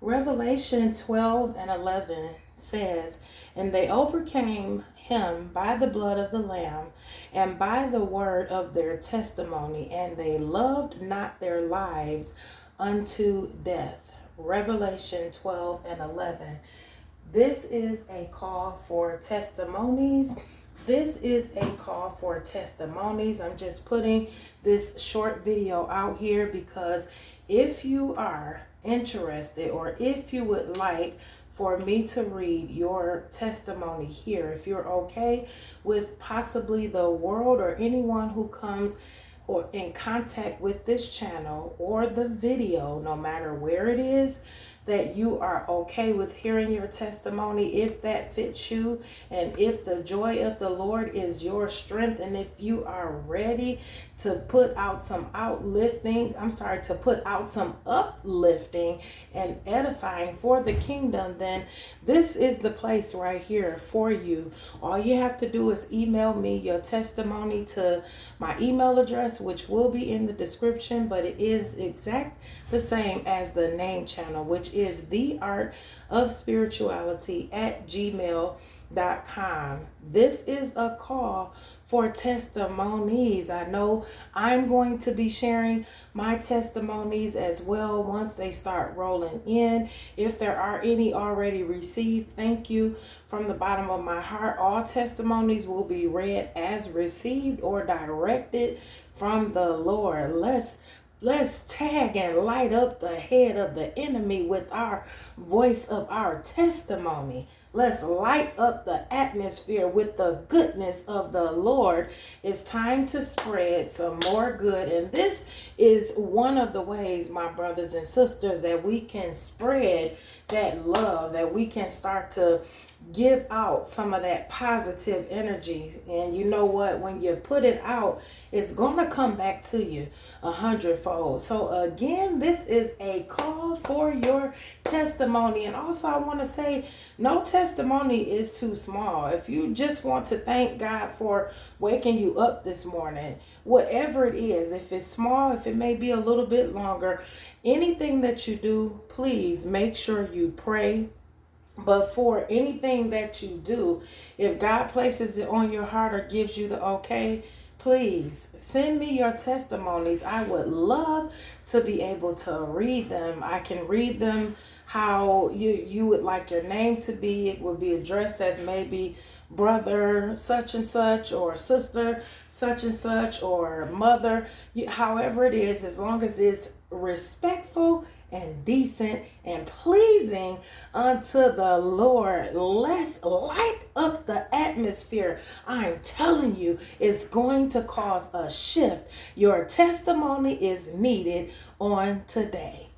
Revelation 12 and 11 says, "And they overcame him by the blood of the Lamb and by the word of their testimony, and they loved not their lives unto death." Revelation 12 and 11. This is a call for testimonies. This is a call for testimonies. I'm just putting this short video out here because if you are interested, or if you would like for me to read your testimony here, if you're okay with possibly the world or anyone who comes or in contact with this channel or the video, no matter where it is, that you are okay with hearing your testimony, if that fits you, and if the joy of the Lord is your strength, and if you are ready to put out some to put out some uplifting and edifying for the kingdom, then this is the place right here for you. All you have to do is email me your testimony to my email address, which will be in the description, but it is the same as the name channel, which is theeartofspirituality@gmail.com. This is a call for testimonies. I know I'm going to be sharing my testimonies as well once they start rolling in. If there are any already received, thank you from the bottom of my heart. All testimonies will be read as received or directed from the Lord. Let's tag and light up the head of the enemy with our voice of our testimony. Let's light up the atmosphere with the goodness of the Lord. It's time to spread some more good. And this is one of the ways, my brothers and sisters, that we can spread that love, that we can start to give out some of that positive energy. And you know what? When you put it out, it's going to come back to you 100-fold. So again, this is a call for your testimony. And also I want to say, no testimony is too small. If you just want to thank God for waking you up this morning, whatever it is, if it's small, if it may be a little bit longer, anything that you do, please make sure you pray. But for anything that you do, if God places it on your heart or gives you the okay, please send me your testimonies. I would love to be able to read them. I can read them how you would like your name to be. It would be addressed as maybe brother such and such, or sister such and such, or mother, however it is, as long as it's respectful and decent and pleasing unto the Lord. Let's light up the atmosphere. I'm telling you, it's going to cause a shift. Your testimony is needed on today.